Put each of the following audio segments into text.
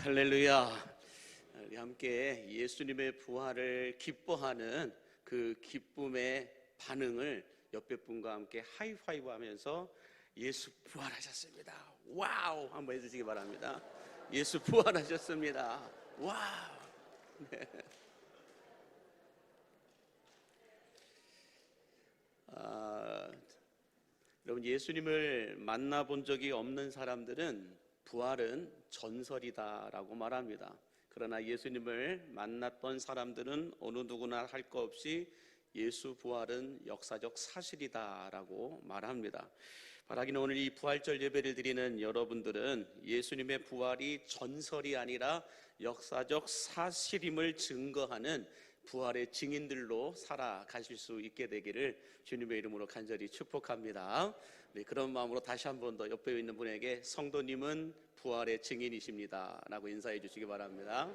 할렐루야. 우리 함께 예수님의 부활을 기뻐하는 그 기쁨의 반응을 옆에 분과 함께 하이파이브 하면서 예수 부활하셨습니다, 와우 한번 해주시기 바랍니다. 예수 부활하셨습니다, 와우. 네. 여러분, 예수님을 만나본 적이 없는 사람들은 부활은 전설이다라고 말합니다. 그러나 예수님을 만났던 사람들은 어느 누구나 할 거 없이 예수 부활은 역사적 사실이다라고 말합니다. 바라기는 오늘 이 부활절 예배를 드리는 여러분들은 예수님의 부활이 전설이 아니라 역사적 사실임을 증거하는 부활의 증인들로 살아가실 수 있게 되기를 주님의 이름으로 간절히 축복합니다. 네, 그런 마음으로 다시 한 번 더 옆에 있는 분에게 성도님은 부활의 증인이십니다 라고 인사해 주시기 바랍니다.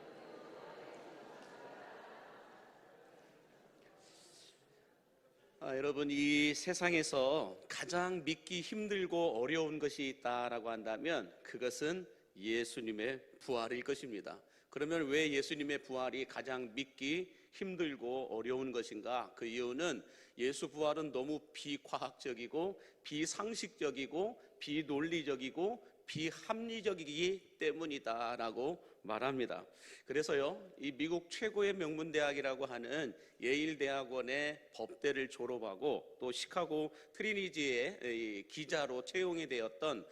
여러분, 이 세상에서 가장 믿기 힘들고 어려운 것이 있다라고 한다면 그것은 예수님의 부활일 것입니다. 그러면 왜 예수님의 부활이 가장 믿기 힘들고 어려운 것인가? 그 이유는 예수 부활은 너무 비과학적이고 비상식적이고 비논리적이고 비합리적이기 때문이다라고 말합니다. 그래서요, 이 미국 최고의 명문대학이라고 하는 예일대학원의 법대를 졸업하고 또 시카고 트리니지의 기자로 채용이 되었던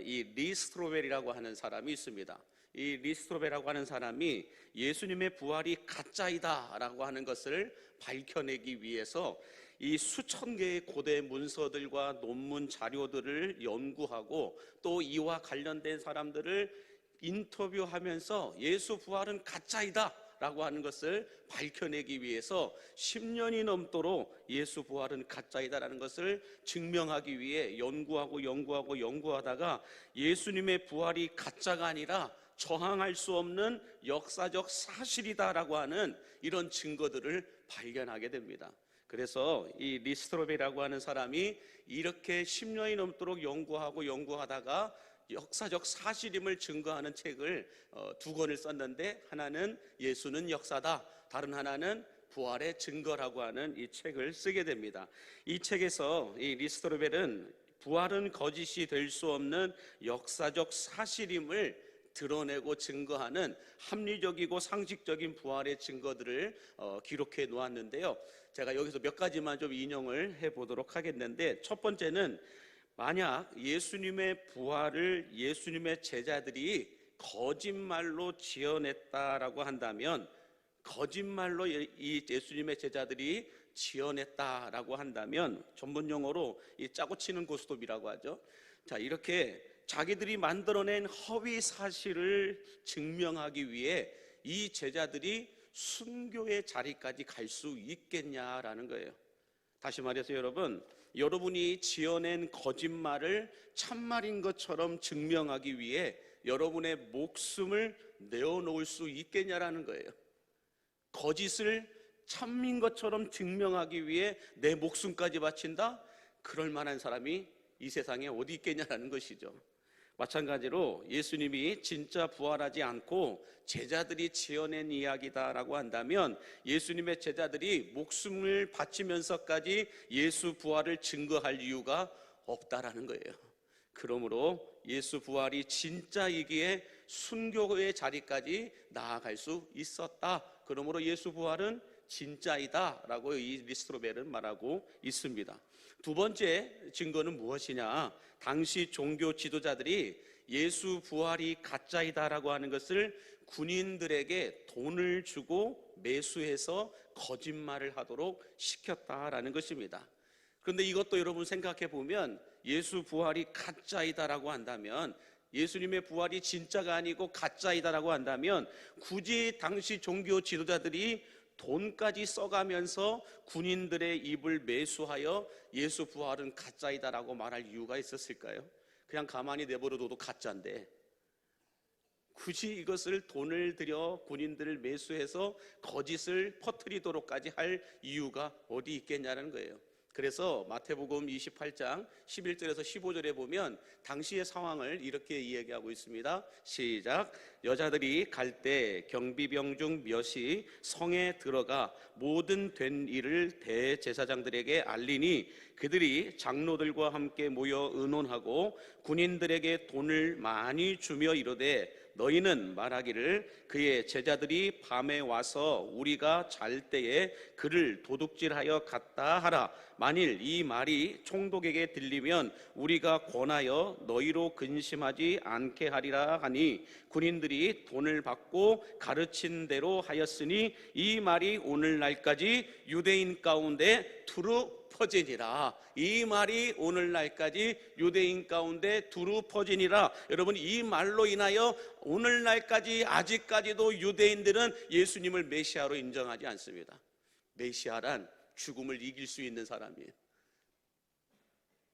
이 리 스트로벨이라고 하는 사람이 있습니다. 이 리 스트로벨이라고 하는 사람이 예수님의 부활이 가짜이다 라고 하는 것을 밝혀내기 위해서 이 수천 개의 고대 문서들과 논문 자료들을 연구하고 또 이와 관련된 사람들을 인터뷰하면서 예수 부활은 가짜이다 라고 하는 것을 밝혀내기 위해서 10년이 넘도록 예수 부활은 가짜이다라는 것을 증명하기 위해 연구하다가 예수님의 부활이 가짜가 아니라 저항할 수 없는 역사적 사실이다라고 하는 이런 증거들을 발견하게 됩니다. 그래서 이 리 스트로벨이라고 하는 사람이 이렇게 10년이 넘도록 연구하다가 역사적 사실임을 증거하는 책을 두 권을 썼는데, 하나는 예수는 역사다, 다른 하나는 부활의 증거라고 하는 이 책을 쓰게 됩니다. 이 책에서 이 리 스트로벨은 부활은 거짓이 될 수 없는 역사적 사실임을 드러내고 증거하는 합리적이고 상식적인 부활의 증거들을 기록해 놓았는데요, 제가 여기서 몇 가지만 좀 인용을 해보도록 하겠는데, 첫 번째는 만약 예수님의 부활을 예수님의 제자들이 거짓말로 지어냈다라고 한다면, 거짓말로 이 예수님의 제자들이 지어냈다라고 한다면 전문 용어로 이 짜고 치는 고스톱이라고 하죠. 자, 이렇게 자기들이 만들어낸 허위 사실을 증명하기 위해 이 제자들이 순교의 자리까지 갈 수 있겠냐라는 거예요. 다시 말해서 여러분이 지어낸 거짓말을 참말인 것처럼 증명하기 위해 여러분의 목숨을 내어놓을 수 있겠냐라는 거예요. 거짓을 참인 것처럼 증명하기 위해 내 목숨까지 바친다? 그럴 만한 사람이 이 세상에 어디 있겠냐라는 것이죠. 마찬가지로 예수님이 진짜 부활하지 않고 제자들이 지어낸 이야기다라고 한다면 예수님의 제자들이 목숨을 바치면서까지 예수 부활을 증거할 이유가 없다라는 거예요. 그러므로 예수 부활이 진짜이기에 순교의 자리까지 나아갈 수 있었다. 그러므로 예수 부활은 진짜이다 라고 이 리 스트로벨은 말하고 있습니다. 두 번째 증거는 무엇이냐? 당시 종교 지도자들이 예수 부활이 가짜이다라고 하는 것을 군인들에게 돈을 주고 매수해서 거짓말을 하도록 시켰다라는 것입니다. 그런데 이것도 여러분 생각해 보면, 예수 부활이 가짜이다라고 한다면, 예수님의 부활이 진짜가 아니고 가짜이다라고 한다면 굳이 당시 종교 지도자들이 돈까지 써가면서 군인들의 입을 매수하여 예수 부활은 가짜이다라고 말할 이유가 있었을까요? 그냥 가만히 내버려둬도 가짜인데 굳이 이것을 돈을 들여 군인들을 매수해서 거짓을 퍼뜨리도록까지 할 이유가 어디 있겠냐는 거예요. 그래서 마태복음 28장 11절에서 15절에 보면 당시의 상황을 이렇게 이야기하고 있습니다. 시작. 여자들이 갈 때 경비병 중 몇이 성에 들어가 모든 된 일을 대제사장들에게 알리니 그들이 장로들과 함께 모여 의논하고 군인들에게 돈을 많이 주며 이르되 너희는 말하기를 그의 제자들이 밤에 와서 우리가 잘 때에 그를 도둑질하여 갔다 하라. 만일 이 말이 총독에게 들리면 우리가 권하여 너희로 근심하지 않게 하리라 하니 군인들이 돈을 받고 가르친 대로 하였으니 이 말이 오늘날까지 유대인 가운데 두루 퍼지니라. 이 말이 오늘날까지 유대인 가운데 두루 퍼지니라. 여러분, 이 말로 인하여 오늘날까지 아직까지도 유대인들은 예수님을 메시아로 인정하지 않습니다. 메시아란 죽음을 이길 수 있는 사람이에요.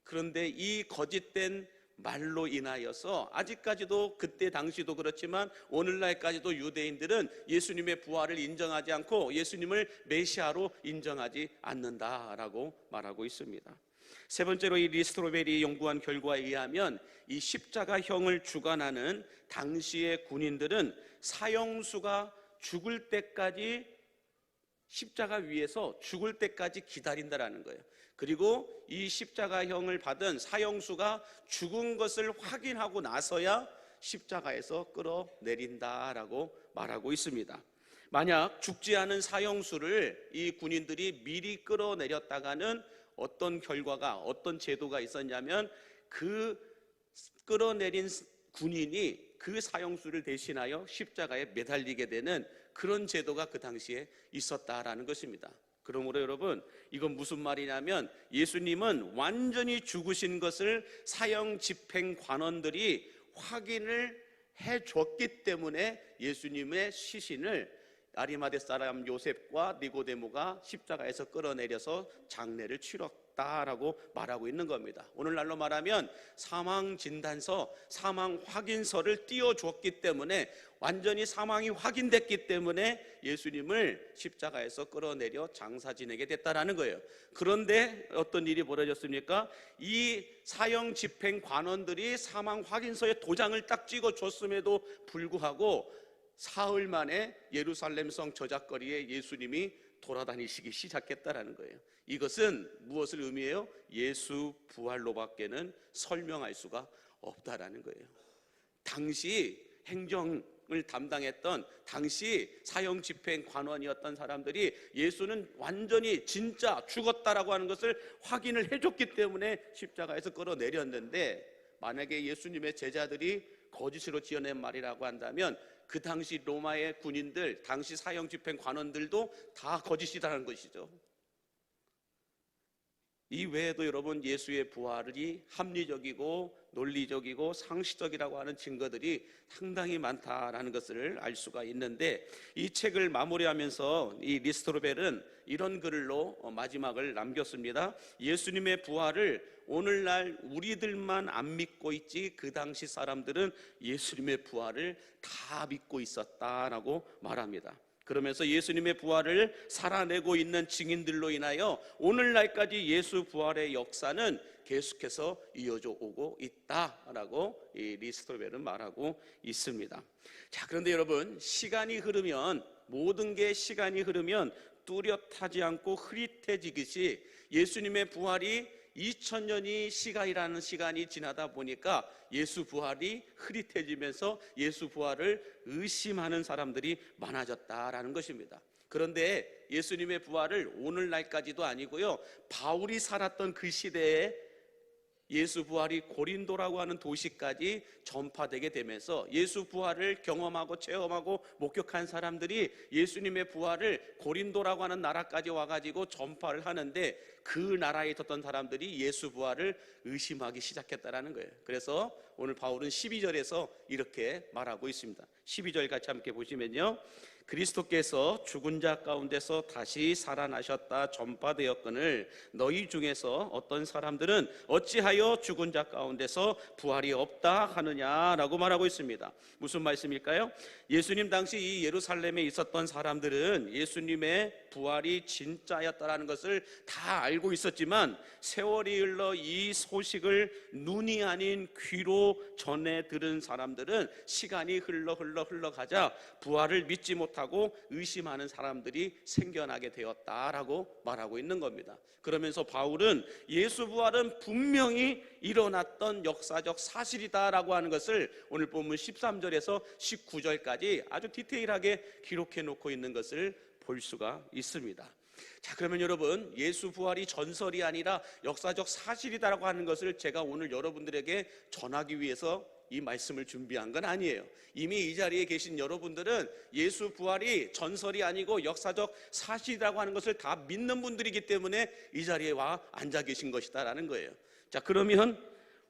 그런데 이 거짓된 말로 인하여서 아직까지도 그때 당시도 그렇지만 오늘날까지도 유대인들은 예수님의 부활을 인정하지 않고 예수님을 메시아로 인정하지 않는다라고 말하고 있습니다. 세 번째로 이 리스트로벨이 연구한 결과에 의하면 이 십자가형을 주관하는 당시의 군인들은 사형수가 죽을 때까지 십자가 위에서 죽을 때까지 기다린다라는 거예요. 그리고 이 십자가형을 받은 사형수가 죽은 것을 확인하고 나서야 십자가에서 끌어내린다라고 말하고 있습니다. 만약 죽지 않은 사형수를 이 군인들이 미리 끌어내렸다가는 어떤 결과가, 어떤 제도가 있었냐면 그 끌어내린 군인이 그 사형수를 대신하여 십자가에 매달리게 되는 그런 제도가 그 당시에 있었다라는 것입니다. 그러므로 여러분, 이건 무슨 말이냐면 예수님은 완전히 죽으신 것을 사형 집행 관원들이 확인을 해줬기 때문에 예수님의 시신을 아리마대 사람 요셉과 니고데모가 십자가에서 끌어내려서 장례를 치렀다라고 말하고 있는 겁니다. 오늘날로 말하면 사망 진단서, 사망 확인서를 띄워줬기 때문에, 완전히 사망이 확인됐기 때문에 예수님을 십자가에서 끌어내려 장사 지내게 됐다라는 거예요. 그런데 어떤 일이 벌어졌습니까? 이 사형 집행 관원들이 사망 확인서에 도장을 딱 찍어줬음에도 불구하고 사흘 만에 예루살렘 성 저작거리에 예수님이 돌아다니시기 시작했다라는 거예요. 이것은 무엇을 의미해요? 예수 부활로밖에는 설명할 수가 없다라는 거예요. 당시 행정을 담당했던 당시 사형 집행 관원이었던 사람들이 예수는 완전히 진짜 죽었다라고 하는 것을 확인을 해줬기 때문에 십자가에서 끌어내렸는데, 만약에 예수님의 제자들이 거짓으로 지어낸 말이라고 한다면 그 당시 로마의 군인들, 당시 사형 집행 관원들도 다 거짓이라는 것이죠. 이 외에도 여러분, 예수의 부활이 합리적이고 논리적이고 상식적이라고 하는 증거들이 상당히 많다라는 것을 알 수가 있는데, 이 책을 마무리하면서 이 리스트로벨은 이런 글로 마지막을 남겼습니다. 예수님의 부활을 오늘날 우리들만 안 믿고 있지 그 당시 사람들은 예수님의 부활을 다 믿고 있었다라고 말합니다. 그러면서 예수님의 부활을 살아내고 있는 증인들로 인하여 오늘날까지 예수 부활의 역사는 계속해서 이어져 오고 있다라고 이 리스트로벨은 말하고 있습니다. 자, 그런데 여러분, 시간이 흐르면, 모든 게 시간이 흐르면 뚜렷하지 않고 흐릿해지듯이 예수님의 부활이 2000년이 시간이라는 시간이 지나다 보니까 예수 부활이 흐릿해지면서 예수 부활을 의심하는 사람들이 많아졌다라는 것입니다. 그런데 예수님의 부활을 오늘날까지도 아니고요, 바울이 살았던 그 시대에 예수 부활이 고린도라고 하는 도시까지 전파되게 되면서 예수 부활을 경험하고 체험하고 목격한 사람들이 예수님의 부활을 고린도라고 하는 나라까지 와가지고 전파를 하는데, 그 나라에 있었던 사람들이 예수 부활을 의심하기 시작했다라는 거예요. 그래서 오늘 바울은 12절에서 이렇게 말하고 있습니다. 12절 같이 함께 보시면요, 그리스도께서 죽은 자 가운데서 다시 살아나셨다 전파되었거늘 너희 중에서 어떤 사람들은 어찌하여 죽은 자 가운데서 부활이 없다 하느냐라고 말하고 있습니다. 무슨 말씀일까요? 예수님 당시 이 예루살렘에 있었던 사람들은 예수님의 부활이 진짜였다라는 것을 다 알고 있었지만 세월이 흘러 이 소식을 눈이 아닌 귀로 전해 들은 사람들은 시간이 흘러가자 부활을 믿지 못하고 의심하는 사람들이 생겨나게 되었다라고 말하고 있는 겁니다. 그러면서 바울은 예수 부활은 분명히 일어났던 역사적 사실이다라고 하는 것을 오늘 본문 13절에서 19절까지 아주 디테일하게 기록해 놓고 있는 것을 볼 수가 있습니다. 자, 그러면 여러분, 예수 부활이 전설이 아니라 역사적 사실이다라고 하는 것을 제가 오늘 여러분들에게 전하기 위해서 이 말씀을 준비한 건 아니에요. 이미 이 자리에 계신 여러분들은 예수 부활이 전설이 아니고 역사적 사실이라고 하는 것을 다 믿는 분들이기 때문에 이 자리에 와 앉아 계신 것이다라는 거예요. 자, 그러면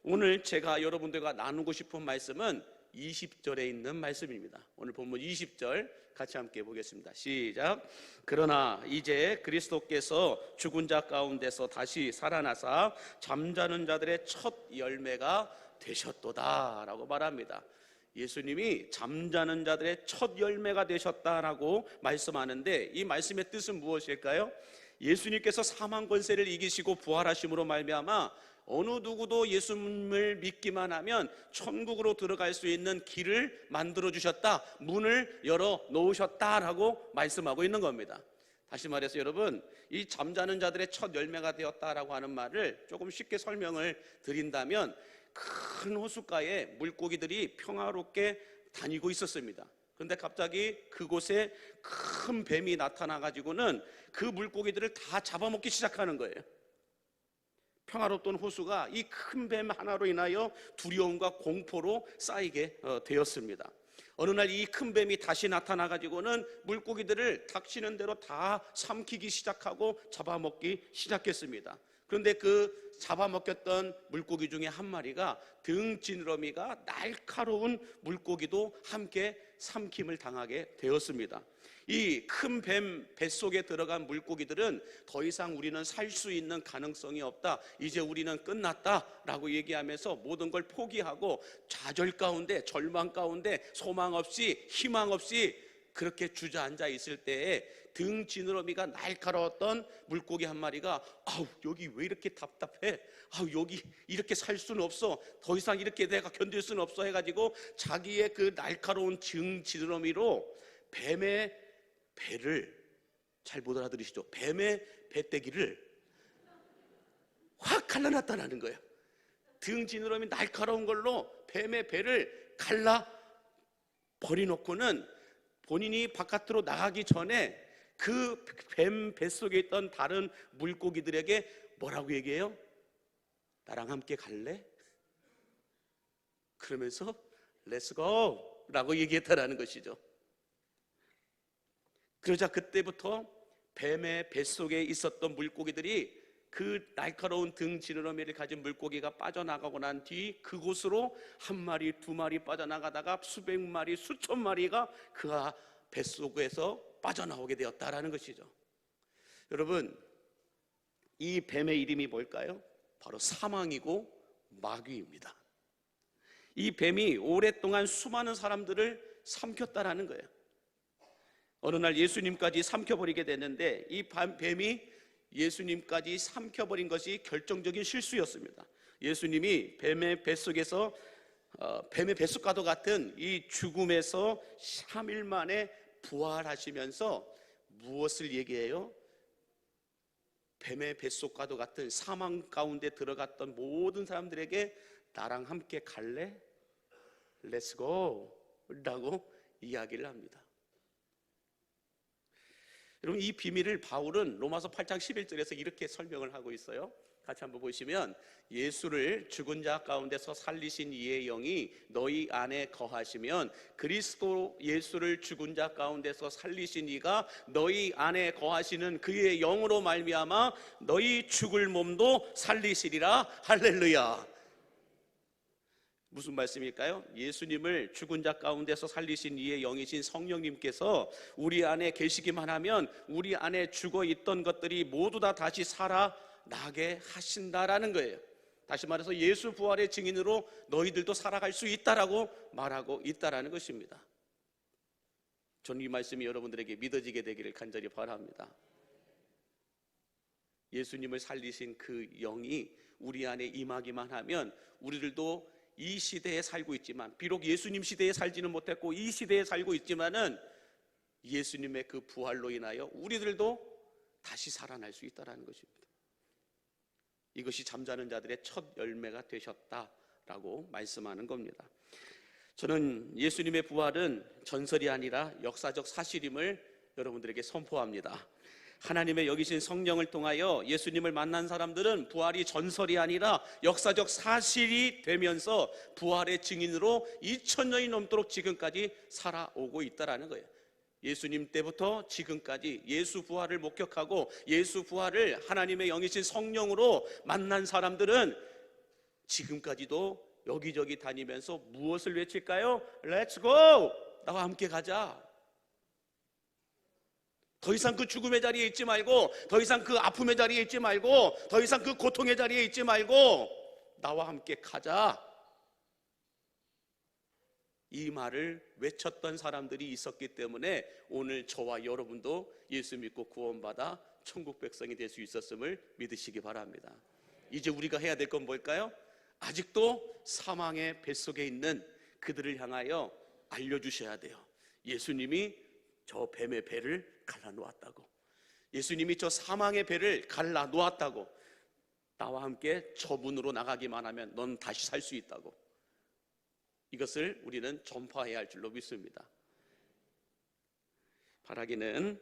오늘 제가 여러분들과 나누고 싶은 말씀은 20절에 있는 말씀입니다. 오늘 본문 20절 같이 함께 보겠습니다. 시작. 그러나 이제 그리스도께서 죽은 자 가운데서 다시 살아나사 잠자는 자들의 첫 열매가 되셨도다 라고 말합니다. 예수님이 잠자는 자들의 첫 열매가 되셨다라고 말씀하는데 이 말씀의 뜻은 무엇일까요? 예수님께서 사망 권세를 이기시고 부활하심으로 말미암아 어느 누구도 예수님을 믿기만 하면 천국으로 들어갈 수 있는 길을 만들어 주셨다, 문을 열어 놓으셨다라고 말씀하고 있는 겁니다. 다시 말해서 여러분, 이 잠자는 자들의 첫 열매가 되었다라고 하는 말을 조금 쉽게 설명을 드린다면 큰 호숫가에 물고기들이 평화롭게 다니고 있었습니다. 그런데 갑자기 그곳에 큰 뱀이 나타나가지고는 그 물고기들을 다 잡아먹기 시작하는 거예요. 평화롭던 호수가 이 큰 뱀 하나로 인하여 두려움과 공포로 쌓이게 되었습니다. 어느 날 이 큰 뱀이 다시 나타나가지고는 물고기들을 닥치는 대로 다 삼키기 시작하고 잡아먹기 시작했습니다. 그런데 그 잡아먹혔던 물고기 중에 한 마리가 등지느러미가 날카로운 물고기도 함께 삼킴을 당하게 되었습니다. 이 큰 뱀 뱃속에 들어간 물고기들은 더 이상 우리는 살 수 있는 가능성이 없다, 이제 우리는 끝났다라고 얘기하면서 모든 걸 포기하고 좌절 가운데, 절망 가운데, 소망 없이, 희망 없이 그렇게 주저앉아 있을 때에 등 지느러미가 날카로웠던 물고기 한 마리가 아우, 여기 왜 이렇게 답답해? 아우, 여기 이렇게 살 수는 없어, 더 이상 이렇게 내가 견딜 수는 없어 해가지고 자기의 그 날카로운 등 지느러미로 뱀의 배를, 잘 못 알아들으시죠? 뱀의 배때기를 확 갈라놨다는 거예요. 등 지느러미 날카로운 걸로 뱀의 배를 갈라 버려놓고는 본인이 바깥으로 나가기 전에 그 뱀 뱃속에 있던 다른 물고기들에게 뭐라고 얘기해요? 나랑 함께 갈래? 그러면서 Let's go 라고 얘기했다라는 것이죠. 그러자 그때부터 뱀의 뱃속에 있었던 물고기들이 그 날카로운 등 지느러미를 가진 물고기가 빠져나가고 난 뒤 그곳으로 한 마리, 두 마리 빠져나가다가 수백 마리, 수천 마리가 그 뱃속에서 빠져나오게 되었다라는 것이죠. 여러분, 이 뱀의 이름이 뭘까요? 바로 사망이고 마귀입니다. 이 뱀이 오랫동안 수많은 사람들을 삼켰다라는 거예요. 어느 날 예수님까지 삼켜버리게 됐는데 이 뱀이 예수님까지 삼켜버린 것이 결정적인 실수였습니다. 예수님이 뱀의 뱃속에서 뱀의 뱃속과도 같은 이 죽음에서 3일 만에 부활하시면서 무엇을 얘기해요? 뱀의 뱃속과도 같은 사망 가운데 들어갔던 모든 사람들에게 나랑 함께 갈래? Let's go 라고 이야기를 합니다. 여러분, 이 비밀을 바울은 로마서 8장 11절에서 이렇게 설명을 하고 있어요. 같이 한번 보시면, 예수를 죽은 자 가운데서 살리신 이의 영이 너희 안에 거하시면 그리스도 예수를 죽은 자 가운데서 살리신 이가 너희 안에 거하시는 그의 영으로 말미암아 너희 죽을 몸도 살리시리라. 할렐루야. 무슨 말씀일까요? 예수님을 죽은 자 가운데서 살리신 이의 영이신 성령님께서 우리 안에 계시기만 하면 우리 안에 죽어 있던 것들이 모두 다 다시 살아나게 하신다라는 거예요. 다시 말해서 예수 부활의 증인으로 너희들도 살아갈 수 있다라고 말하고 있다라는 것입니다. 저는 이 말씀이 여러분들에게 믿어지게 되기를 간절히 바랍니다. 예수님을 살리신 그 영이 우리 안에 임하기만 하면 우리들도 이 시대에 살고 있지만, 비록 예수님 시대에 살지는 못했고 이 시대에 살고 있지만은 예수님의 그 부활로 인하여 우리들도 다시 살아날 수 있다는 것입니다. 이것이 잠자는 자들의 첫 열매가 되셨다라고 말씀하는 겁니다. 저는 예수님의 부활은 전설이 아니라 역사적 사실임을 여러분들에게 선포합니다. 하나님의 여기신 성령을 통하여 예수님을 만난 사람들은 부활이 전설이 아니라 역사적 사실이 되면서 부활의 증인으로 2000년이 넘도록 지금까지 살아오고 있다는 거예요. 예수님 때부터 지금까지 예수 부활을 목격하고 예수 부활을 하나님의 영이신 성령으로 만난 사람들은 지금까지도 여기저기 다니면서 무엇을 외칠까요? Let's go! 나와 함께 가자. 더 이상 그 죽음의 자리에 있지 말고, 더 이상 그 아픔의 자리에 있지 말고, 더 이상 그 고통의 자리에 있지 말고 나와 함께 가자. 이 말을 외쳤던 사람들이 있었기 때문에 오늘 저와 여러분도 예수 믿고 구원받아 천국 백성이 될 수 있었음을 믿으시기 바랍니다. 이제 우리가 해야 될 건 뭘까요? 아직도 사망의 뱃속에 있는 그들을 향하여 알려주셔야 돼요. 예수님이 저 뱀의 배를 갈라놓았다고, 예수님이 저 사망의 배를 갈라놓았다고, 나와 함께 저 문으로 나가기만 하면 넌 다시 살 수 있다고, 이것을 우리는 전파해야 할 줄로 믿습니다. 바라기는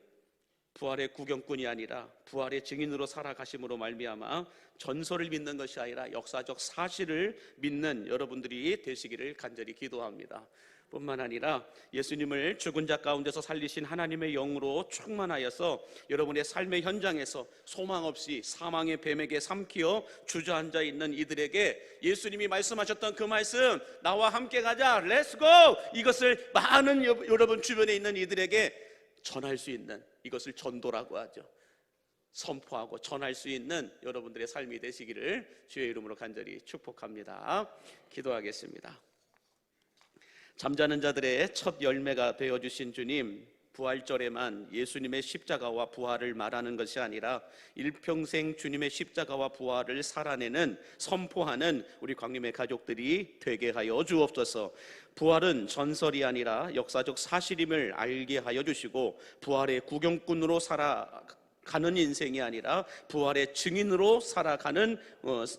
부활의 구경꾼이 아니라 부활의 증인으로 살아가심으로 말미암아 전설을 믿는 것이 아니라 역사적 사실을 믿는 여러분들이 되시기를 간절히 기도합니다. 뿐만 아니라 예수님을 죽은 자 가운데서 살리신 하나님의 영으로 충만하여서 여러분의 삶의 현장에서 소망 없이 사망의 뱀에게 삼키어 주저앉아 있는 이들에게 예수님이 말씀하셨던 그 말씀, 나와 함께 가자, 렛츠고! 이것을 많은 여러분 주변에 있는 이들에게 전할 수 있는, 이것을 전도라고 하죠. 선포하고 전할 수 있는 여러분들의 삶이 되시기를 주의 이름으로 간절히 축복합니다. 기도하겠습니다. 잠자는 자들의 첫 열매가 되어주신 주님, 부활절에만 예수님의 십자가와 부활을 말하는 것이 아니라 일평생 주님의 십자가와 부활을 살아내는, 선포하는 우리 광림의 가족들이 되게 하여 주옵소서. 부활은 전설이 아니라 역사적 사실임을 알게 하여 주시고, 부활의 구경꾼으로 살아가는 인생이 아니라 부활의 증인으로 살아가는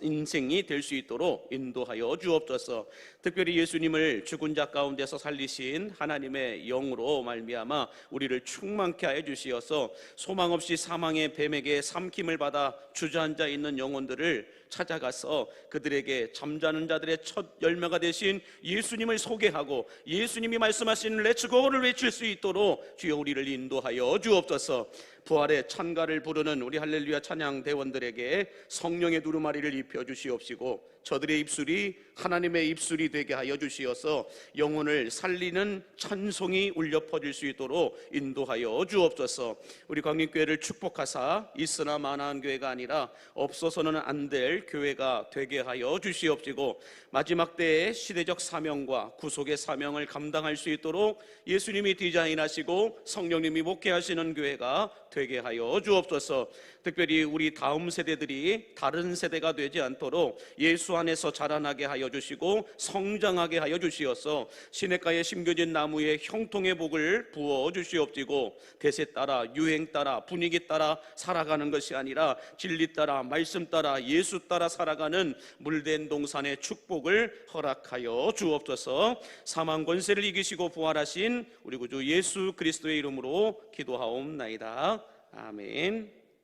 인생이 될 수 있도록 인도하여 주옵소서. 특별히 예수님을 죽은 자 가운데서 살리신 하나님의 영으로 말미암아 우리를 충만케 하여 주시어서 소망 없이 사망의 뱀에게 삼킴을 받아 주저앉아 있는 영혼들을 찾아가서 그들에게 잠자는 자들의 첫 열매가 되신 예수님을 소개하고 예수님이 말씀하신 렛츠고를 외칠 수 있도록 주여 우리를 인도하여 주옵소서. 부활의 찬가를 부르는 우리 할렐루야 찬양 대원들에게 성령의 두루마리를 입혀 주시옵시고, 저들의 입술이 하나님의 입술이 되게 하여 주시어서 영혼을 살리는 찬송이 울려 퍼질 수 있도록 인도하여 주옵소서. 우리 광림교회를 축복하사 있으나 마나한 교회가 아니라 없어서는 안 될 교회가 되게 하여 주시옵시고, 마지막 때의 시대적 사명과 구속의 사명을 감당할 수 있도록 예수님이 디자인하시고 성령님이 목회하시는 교회가 되게 하여 주옵소서. 특별히 우리 다음 세대들이 다른 세대가 되지 않도록 예수 안에서 자라나게 하여 주시고 성장하게 하여 주시어서 시냇가에 심겨진 나무에 형통의 복을 부어 주시옵시고, 대세 따라 유행 따라 분위기 따라 살아가는 것이 아니라 진리 따라 말씀 따라 예수 따라 살아가는 물된 동산의 축복을 허락하여 주옵소서. 사망 권세를 이기시고 부활하신 우리 구주 예수 그리스도의 이름으로 기도하옵나이다. 아멘.